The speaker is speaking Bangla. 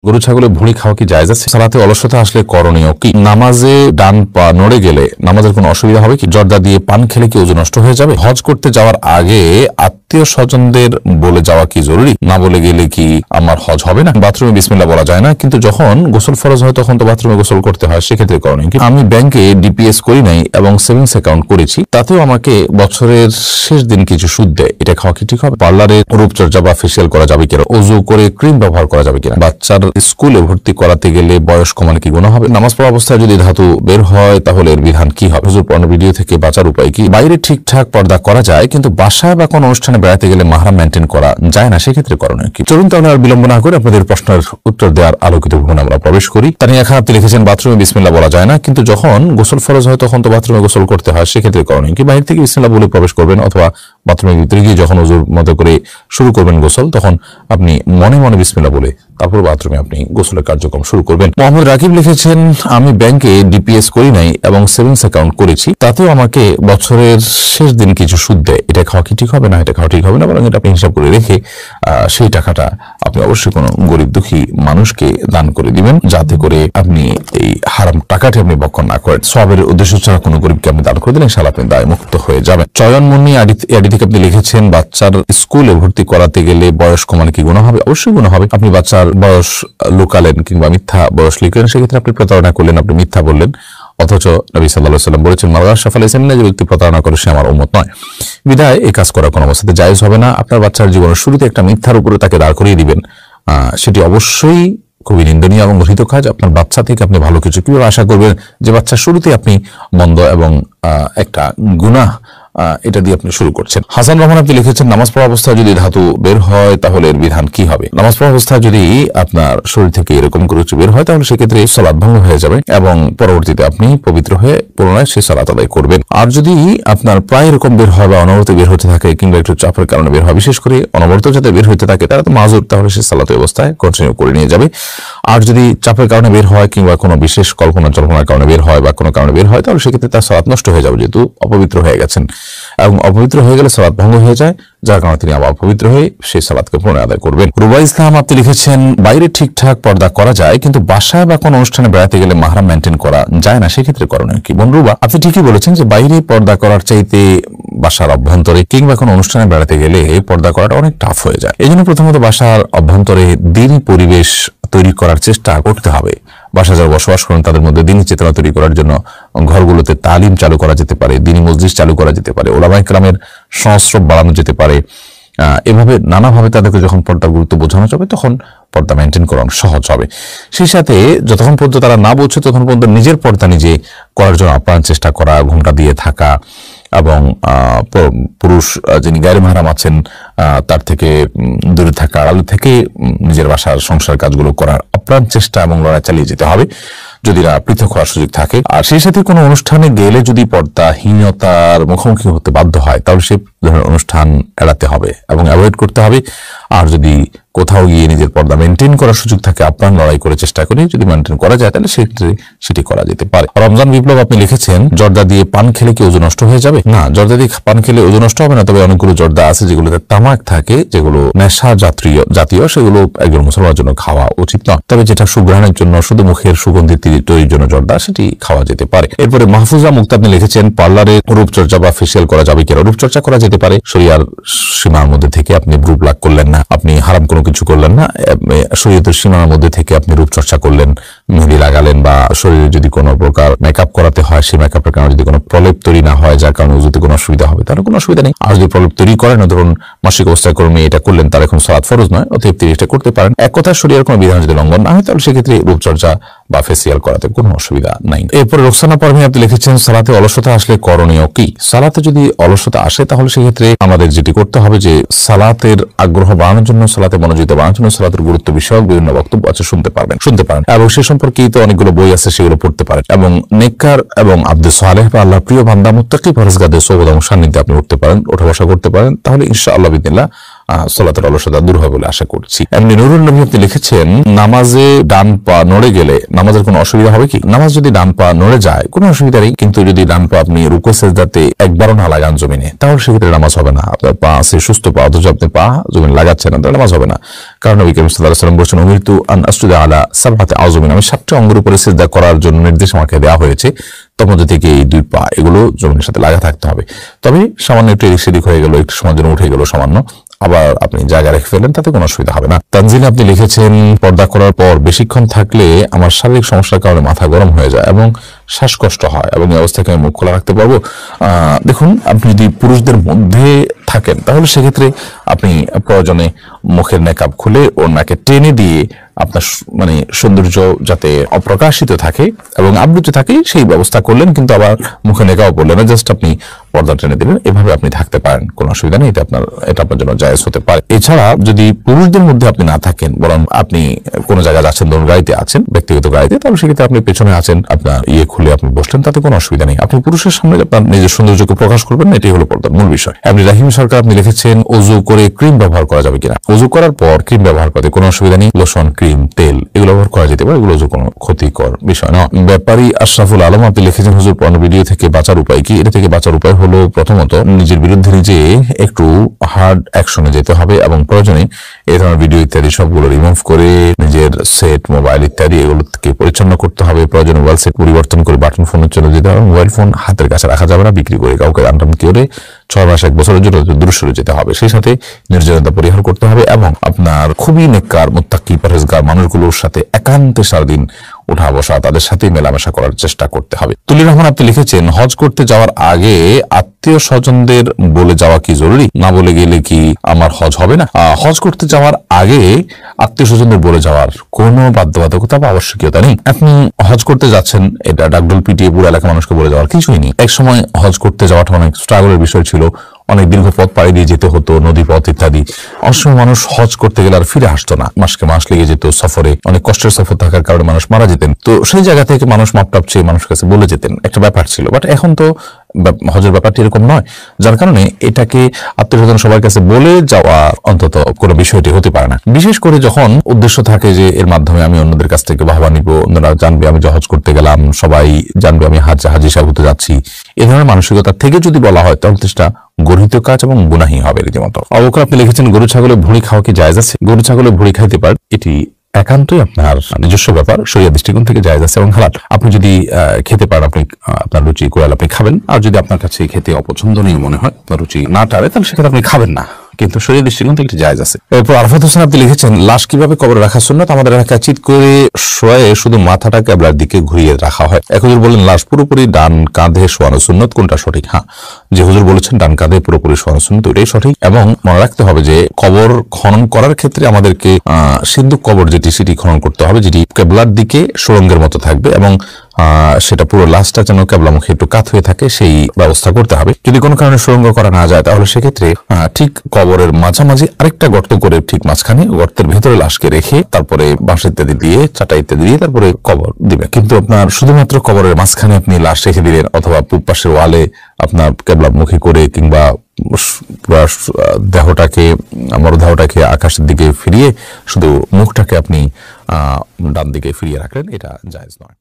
গরু ছাগলের ভুঁড়ি খাওয়া কি জায়েজ আছে? সালাতে অলসতা আসলে করণীয় কি? নামাজে ডান পা নড়ে গেলে নামাজের কোনো অসুবিধা হবে কি? জর্দা দিয়ে পান খেলে কি ওযু নষ্ট হয়ে যাবে? হজ করতে যাওয়ার আগে আত্মীয় স্বজনদের বলে যাওয়া কি জরুরি? না বলে গেলে কি আমার হজ হবে না? বাথরুমে বিসমিল্লাহ বলা যায় না, কিন্তু যখন গোসল ফরজ হয় তখন তো বাথরুমে গোসল করতে হয়, সেক্ষেত্রে করণীয় কি? আমি ব্যাংকে ডিপিএস করি নাই এবং সেভিংস অ্যাকাউন্ট করেছি, তাতেও আমাকে বছরের শেষ দিন কিছু সুদ দেয়, এটা খাওয়া কি ঠিক হবে? পার্লারে রূপচর্চা বা ফেসিয়াল করা যাবে কিনা? ওযু করে ক্রিম ব্যবহার করা যাবে কিনা? বাচ্চার স্কুলে ভর্তি করাতে গেলে বয়স কমানো কি গুনাহ হবে? নামাজ পড়া অবস্থায় যদি ধাতু বের হয় তাহলে এর বিধান কি হবে? হুজুর পর্নো ভিডিও থেকে বাঁচার উপায় কি? বাইরে ঠিকঠাক পর্দা করা যায়, কিন্তু বাসায় বা কোনো অনুষ্ঠানে বেড়াতে গেলে মাহরাম মেনটেন করা যায় না, সেক্ষেত্রে করণীয় কি? চলুন তাহলে আর বিলম্ব না করে আপনাদের প্রশ্নের উত্তর দেওয়ার আলোকিত ভূমিকা আমরা প্রবেশ করি। তানিয়া খান আপনি লিখেছেন বাথরুমে বিসমিল্লাহ বলা যায় না, কিন্তু যখন গোসল ফরজ হয় তখন তো বাথরুমে গোসল করতে হয়, সেক্ষেত্রে করণীয় কি? বাইরে থেকে বিসমিল্লাহ বলে প্রবেশ করবেন, অথবা বাথরুমের ভিতরে গিয়ে যখন ওযুর মতো করে শুরু করবেন গোসল, তখন আপনি মনে মনে বিসমিল্লাহ বলে তারপর বাথরুমে আপনি গোসলের কার্যক্রম শুরু করবেন। মোহাম্মদ রাকিব লিখেছেন আমি ব্যাংকে ডিপিএস করি নাই এবং সেভিংস অ্যাকাউন্ট করেছি, তাতেও আমাকে বছরের শেষ দিন কিছু সুদ দেয়, এটা খাওয়া কি ঠিক হবে না? এটা খাওয়া ঠিক হবে না, বরং এটা আপনি হিসাব করে রেখে সেই টাকাটা আপনি অবশ্যই কোনো গরিব দুঃখী মানুষকে দান করে দিবেন, যাতে করে আপনি এই হারাম টাকাটি আপনি বক্ষণ না করেন। সওয়াবের উদ্দেশ্য ছাড়া কোনো গরিবকে আপনি দান করে দিলেন, ইনশাআল্লাহ আপনি দায় মুক্ত হয়ে যাবেন। চয়ন মুন্নি আডি থেকে আপনি লিখেছেন বাচ্চার স্কুলে ভর্তি করাতে গেলে বয়স কমানো কি গুনাহ হবে? অবশ্যই গুনাহ হবে। আপনি বাচ্চার বয়স লুকালেন কিংবা মিথ্যা বয়স লিখলেন, সেক্ষেত্রে আপনি প্রতারণা করলেন, আপনি মিথ্যা বললেন, অথচ নবী সাল্লাল্লাহু আলাইহি ওয়াসাল্লাম বলেছেন মাল গাশা ফালাইসা মিন্না, যে ব্যক্তি প্রতারণা করে সে আমার উম্মত নয়। বিধায় এই কাজ করা কোনো অবস্থাতে জায়েজ হবে না। আপনার বাচ্চার জীবনের শুরুতে একটা মিথ্যার উপরে তাকে দাঁড় করিয়ে দিবেন, সেটি অবশ্যই খুবই নিন্দনীয় এবং ঘৃত কাজ। আপনার বাচ্চা থেকে আপনি ভালো কিছু কিভাবে আশা করবেন যে বাচ্চার শুরুতে আপনি মন্দ এবং একটা গুনাহ এটা দিয়ে আপনি শুরু করছেন। হাসান রহমান আপনি লিখেছেন নামাজ পড়া অবস্থায় যদি ধাতু বের হয় তাহলে এর বিধান কি হবে? নামাজ পড়া অবস্থায় যদি আপনার শরীর থেকে এরকম কিছু বের হয় তাহলে সেক্ষেত্রে সালাত ভঙ্গ হয়ে যাবে এবং পরবর্তীতে আপনি পবিত্র হয়ে পুনরায় সেই সালাত আদায় করবেন। আর যদি আপনার প্রায় এরকম বের হয় বা অনবরত বের হতে থাকে কিংবা একটু চাপের কারণে বের হয়, বিশেষ করে অনবরত যাতে বের হতে থাকে তারা তো মাজুর, তাহলে সে সালাত অবস্থায় কন্টিনিউ করে নিয়ে যাবে। আর যদি চাপের কারণে বের হয় কিংবা কোনো বিশেষ কল্পনা জল্পনার কারণে বের হয় বা কোনো কারণে বের হয়, তাহলে সেক্ষেত্রে তার সালাত নষ্ট হয়ে যাবে, যেহেতু অপবিত্র হয়ে গেছেন, এবং অপবিত্র হয়ে গেলে সালাত ভঙ্গ হয়ে যায়, যার কারণে তিনি আবার পবিত্র হয়ে সেই সালাতকে পুনরায় আদায় করবেন। রুবা ইসলাম আপনি লিখেছেন বাইরে ঠিকঠাক পর্দা করা যায়, কিন্তু বাসায় বা কোনো অনুষ্ঠানে বেড়াতে গেলে মাহরাম মেনটেন করা যায় না, সেক্ষেত্রে করণীয় কি? বোন রুবা আপনি ঠিকই বলেছেন যে বাইরে পর্দা করার চাইতে বাসার অভ্যন্তরে কিংবা কোনো অনুষ্ঠানে বেড়াতে গেলে পর্দা করাটা অনেক টাফ হয়ে যায়। এই জন্য প্রথমত বাসার অভ্যন্তরে দ্বীনি পরিবেশ তৈরি করার চেষ্টা করতে হবে। বাসা যারা বসবাস করেন তাদের মধ্যে দ্বীনি চেতনা তৈরি করার জন্য ঘরগুলোতে তালিম চালু করা যেতে পারে, দ্বীনি মসজিদ চালু করা যেতে পারে, ওলামায়ে কেরামের সংস্রব বাড়ানো যেতে পারে। এভাবে নানাভাবে তাদেরকে যখন পর্দার গুরুত্ব বোঝানো যাবে তখন পর্দা মেনটেন করা সহজ হবে। সেই সাথে যতক্ষণ পর্যন্ত তারা না বোঝে তখন পর্যন্ত নিজের পর্দা নিজে করার জন্য আপ্রাণ চেষ্টা করা, ঘুমটা দিয়ে থাকা, এবং পুরুষ যিনি গায়রে মাহরাম আছেন তার থেকে দূরে থাকা, আড়ালে থেকে নিজের বাসার সংসার কাজগুলো করার আপ্রাণ চেষ্টা এবং লড়াই চালিয়ে যেতে হবে যদি না পৃথক হওয়ার সুযোগ থাকে। আর সেই সাথে কোনো অনুষ্ঠানে গেলে যদি পর্দাহীনতার মুখোমুখি হতে বাধ্য হয় তাহলে সে ধরনের অনুষ্ঠান এড়াতে হবে এবং অ্যাভয়েড করতে হবে। আর যদি কোথাও গিয়ে নিজের পর্দা মেনটেন করার সুযোগ থাকে, আপ্রাণ লড়াই করে চেষ্টা করে যদি মেনটেন করা যায় তাহলে সেটি করা যেতে পারে। রমজান বিপ্লব আপনি লিখেছেন জর্দা দিয়ে পান খেলে কি ওযু নষ্ট হয়ে যাবে? না, জর্দা দিয়ে পান খেলে ওযু নষ্ট হবে না, তবে অনেকগুলো জর্দা আছে যেগুলোতে তামাক থাকে, যেগুলো নেশা জাতীয়, সেগুলো একজন মুসলমানের জন্য খাওয়া উচিত নয়। তবে যেটা সুঘ্রাণের জন্য, শুধু মুখের সুগন্ধি তৈরির জন্য জর্দা, সেটি খাওয়া যেতে পারে। এরপরে মাহফুজা মুক্তা আপনি লিখেছেন পার্লারে রূপচর্চা বা ফেসিয়াল করা যাবে কিনা? রূপচর্চা করা যেতে পারে শরিয়ার সীমার মধ্যে থেকে। আপনি ব্রু প্লাক করলেন না, আপনি হারাম কোনো কিছু করলেন না, শরীয়তের সীমার মধ্যে থেকে আপনি রূপচর্চা করলেন, মেহেদি লাগালেন, বা শরীরে যদি কোনো প্রকার মেকআপ করাতে হয় সেই মেকআপের কারণে যদি কোনো প্রলেপ তৈরি না হয় যার কারণে ওযুতে কোনো অসুবিধা হবে, তাহলে কোনো অসুবিধা নেই। আর যদি প্রলেপ তৈরি করেন, ধরুন মাসিক অবস্থায় কর্মী এটা করলেন, তার এখন সালাত ফরজ নয়, অতএব তিনি এটা করতে পারেন। এক কথা শরীয়তের কোনো বিধান যদি লঙ্ঘন না হয় তাহলে সেক্ষেত্রে রূপচর্চা বা ফেসিয়াল করাতে কোনো অসুবিধা নাই। এরপরে রোকসানা পারভীন আপনি লিখেছেন সালাতে অলসতা আসলে করণীয় কি? সালাতে যদি অলসতা আসে তাহলে সেক্ষেত্রে আমাদের যেটি করতে হবে যে সালাতের আগ্রহ বাড়ানোর জন্য, সালাতে মনোযোগিতা বাড়ানোর জন্য সালাতের গুরুত্ব বিষয়ক বিভিন্ন বক্তব্য আছে, শুনতে পারেন এবং সে সম্পর্কেই তো অনেকগুলো বই আছে, সেগুলো পড়তে পারেন এবং নেককার এবং আব্দে সালেহ বা আল্লাহ প্রিয় বান্দা মুত্তাকি পরহেজগারদের সোহবত এবং সান্নিধ্যে আপনি উঠতে পারেন, ওঠা বসা করতে পারেন, তাহলে ইনশাআল্লাহ বিদিনিল্লাহ সালাতের অলসতা দূর হবে বলে আশা করছি। এমনি নুরুল নবী আপনি লিখেছেন, নামাজে ডান পা নড়ে গেলে নামাজের কোনো অসুবিধা হবে কি? নামাজ যদি ডান পা নড়ে যায় কোনো অসুবিধা নেই, কিন্তু যদি ডান পা আপনি রুকু সিজদাতে একবারও না লাগান জমিনে, তাহলে সেক্ষেত্রে নামাজ হবে না। আপনার পা আছে সুস্থ পা, অথচ আপনি পা জমিনে লাগাচ্ছেন না, তাহলে নামাজ হবে না। কারণ নবী করিম সাল্লাল্লাহু আলাইহি ওয়াসাল্লাম বলেছেন, উমিরতু আন আসজুদা আলা সাবআতি আযমিন, আমি 7টি অঙ্গের উপরে সিজদা করার জন্য নির্দেশ আমাকে দেওয়া হয়েছে, তার মধ্যে থেকে এই 2 পা এগুলো জমিনের সাথে লাগা থাকতে হবে। তবে সামান্য একটু এদিক সেদিক হয়ে গেল, একটু সময় জন্য উঠে গেল সামান্য, আবার আপনি জায়গা রেখে ফেলেন, তাতে কোনো অসুবিধা হবে না। তানজিল আপনি লিখেছেন, পর্দা করার পর বেশিক্ষণ থাকলে আমার শারীরিক সমস্যার কারণে মাথা গরম হয়ে যায় এবং শ্বাসকষ্ট হয়, এবং এই অবস্থাকে আমি মুখ খোলা রাখতে পারবো? দেখুন, আপনি যদি পুরুষদের মধ্যে থাকেন তাহলে সেক্ষেত্রে আপনি প্রয়োজনে মুখের নেকাব খুলে ওড়নাকে টেনে দিয়ে আপনার মানে সৌন্দর্য যাতে অপ্রকাশিত থাকে এবং আবৃত থাকে সেই ব্যবস্থা করলেন, কিন্তু আবার মুখে নেকাব পড়লেন না, জাস্ট আপনি পর্দা টেনে দিলেন, এভাবে আপনি থাকতে পারেন, কোনো অসুবিধা নেই। এটা আপনার জন্য জায়েজ হতে পারে। এছাড়া যদি পুরুষদের মধ্যে আপনি না থাকেন, বরং আপনি কোনো জায়গায় যাচ্ছেন, ধরুন গাড়িতে আছেন, ব্যক্তিগত গাড়িতে, তাহলে সেক্ষেত্রে আপনি পেছনে আছেন, আপনার খুলে আপনি বসলেন, তাতে কোনো অসুবিধা নেই। আপনি পুরুষের সামনে আপনার নিজের সৌন্দর্যকে প্রকাশ করবেন না, এটাই হলো পর্দার মূল বিষয়। আপনি রাহিম সরকার আপনি লিখেছেন, ওযু করে ক্রিম ব্যবহার করা যাবে কিনা? ওযু করার পর ক্রিম ব্যবহার করতে কোনো অসুবিধা নেই। লোশন, ক্রিম, তেল এগুলো ব্যবহার করা যেতে পারে, এগুলো কোনো ক্ষতিকর বিষয় না। ব্যাপারী আশরাফুল আলম আপনি লিখেছেন, হুজুর পর্ন ভিডিও থেকে বাঁচার উপায় কি? এটা থেকে বাঁচার উপায় হলো, প্রথমত নিজের বিরুদ্ধে নিজে একটু হার্ড অ্যাকশনে যেতে হবে এবং প্রয়োজনে এই ধরনের ভিডিও ইত্যাদি সবগুলো রিমুভ করে নিজের সেট, মোবাইল ইত্যাদি এগুলোকে পরিচ্ছন্ন করতে হবে। প্রয়োজনে মোবাইল সেট পরিবর্তন করে বাটন ফোনে চলে যেতে হবে। মোবাইল ফোন হাতের কাছে রাখা যাবে না, বিক্রি করে কাউকে দান করে 6 মাস 1 বছরের জন্য দূরে সরে যেতে হবে। সেই সাথে নির্জনতা পরিহার করতে হবে এবং আপনার খুবই নেককার, মুত্তাকি, পরহেজগার মানুষগুলোর সাথে একান্তে সারাদিন উঠা বসা, তাদের সাথে মেলামেশা করার চেষ্টা করতে হবে। তুলির রহমান আপনি লিখেছেন, হজ করতে যাওয়ার আগে আত্মীয় স্বজনদের বলে যাওয়া কি জরুরি? না বলে গেলে কি আমার হজ হবে না? হজ করতে যাওয়ার আগে আত্মীয় স্বজনদের বলে যাওয়ার কোনো বাধ্যবাধকতা বা আবশ্যকীয়তা নেই। আপনি হজ করতে যাচ্ছেন, এটা ডাকডোল পিটিয়ে পুরো এলাকার মানুষকে বলে যাওয়ার কিছুই নেই। এক সময় হজ করতে যাওয়াটা অনেক স্ট্রাগলের বিষয় ছিল, অনেক দীর্ঘ পথ পাড়ি দিয়ে যেতে হতো, নদী পথ ইত্যাদি। অনেক সময় মানুষ হজ করতে গেলে আর ফিরে আসতো না, মাসকে মাস লেগে যেত সফরে, অনেক কষ্টের সফর থাকার কারণে মানুষ মারা যেতেন। তো সেই জায়গা থেকে মানুষ মাপটাপ চেয়ে মানুষের কাছে বলে যেতেন, একটা ব্যাপার ছিল। বাট এখন তো হজের ব্যাপারটি এরকম নয়, যার কারণে এটাকে আত্মীয় স্বজন সবার কাছে বলে যাওয়া অন্তত কোনো বিষয়টি হতে পারে না। বিশেষ করে যখন উদ্দেশ্য থাকে যে এর মাধ্যমে আমি অন্যদের কাছ থেকে বাহবা নিব, অন্যরা জানবে আমি হজ করতে গেলাম, সবাই জানবে আমি হাজি সাহেব হতে যাচ্ছি, এ ধরনের মানসিকতা থেকে যদি বলা হয় তাহলে সেটা গর্হিত কাজ এবং গুনাহি হবে রীতিমতো। অবকার আপনি লিখেছেন, গরু ছাগলের ভুঁড়ি খাওয়া কি জায়েজ আছে? গরু ছাগলের ভুঁড়ি খাইতে পারে, এটি একান্তই আপনার নিজস্ব ব্যাপার, শরিয়া দৃষ্টিকোণ থেকে জায়েজ আছে এবং হালাল। আপনি যদি খেতে পারেন, আপনি আপনার রুচি কোয়াল আপনি খাবেন, আর যদি আপনার কাছে খেতে অপছন্দনীয় মনে হয়, আপনার রুচি না টারে, তাহলে সেক্ষেত্রে আপনি খাবেন না, কিন্তু শরীর দৃষ্টিকোণ থেকে জায়েজ আছে। এরপর আরফাত হোসেন আপনি লিখেছেন, লাশ কিভাবে কবরে রাখা সুন্নাত? আমাদের এলাকায় চিৎ করে শোয়ে শুধু মাথাটা ক্যাবলার দিকে ঘুরিয়ে রাখা হয়। এক হুজুর বলেন, লাশ পুরোপুরি ডান কাঁধে শোয়ানো সুন্নত, কোনটা সঠিক? হ্যাঁ, যে হুজুর বলেছেন ডান কাঁধে পুরোপুরি শোয়ানো সুন্নত, ওইটাই সঠিক। এবং মনে রাখতে হবে যে কবর খনন করার ক্ষেত্রে আমাদেরকে সিন্ধুক কবর যেটি, সেটি খনন করতে হবে, যেটি ক্যাবলার দিকে সুড়ঙ্গের মতো থাকবে এবং সেটা পুরো লাশটা যেন ক্যাবলামুখী একটু কাত হয়ে থাকে সেই ব্যবস্থা করতে হবে। যদি কোনো কারণে সুড়ঙ্গ করা না যায় তাহলে সেক্ষেত্রে ঠিক কবরের মাঝামাঝি আরেকটা গর্ত করে ঠিক মাঝখানে গর্তের ভেতরে লাশকে রেখে তারপরে বাঁশ ইত্যাদি দিয়ে, চাটা ইত্যাদি দিয়ে তারপরে কবর দিবে। কিন্তু আপনার শুধুমাত্র কবরের মাঝখানে আপনি লাশ রেখে দিলেন, অথবা পূব পাশের ওয়ালে আপনার ক্যাবলামুখী করে, কিংবা দেহটাকে, মরদেহটাকে আকাশের দিকে ফিরিয়ে শুধু মুখটাকে আপনি ডান দিকে ফিরিয়ে রাখলেন, এটা জায়েজ নয়।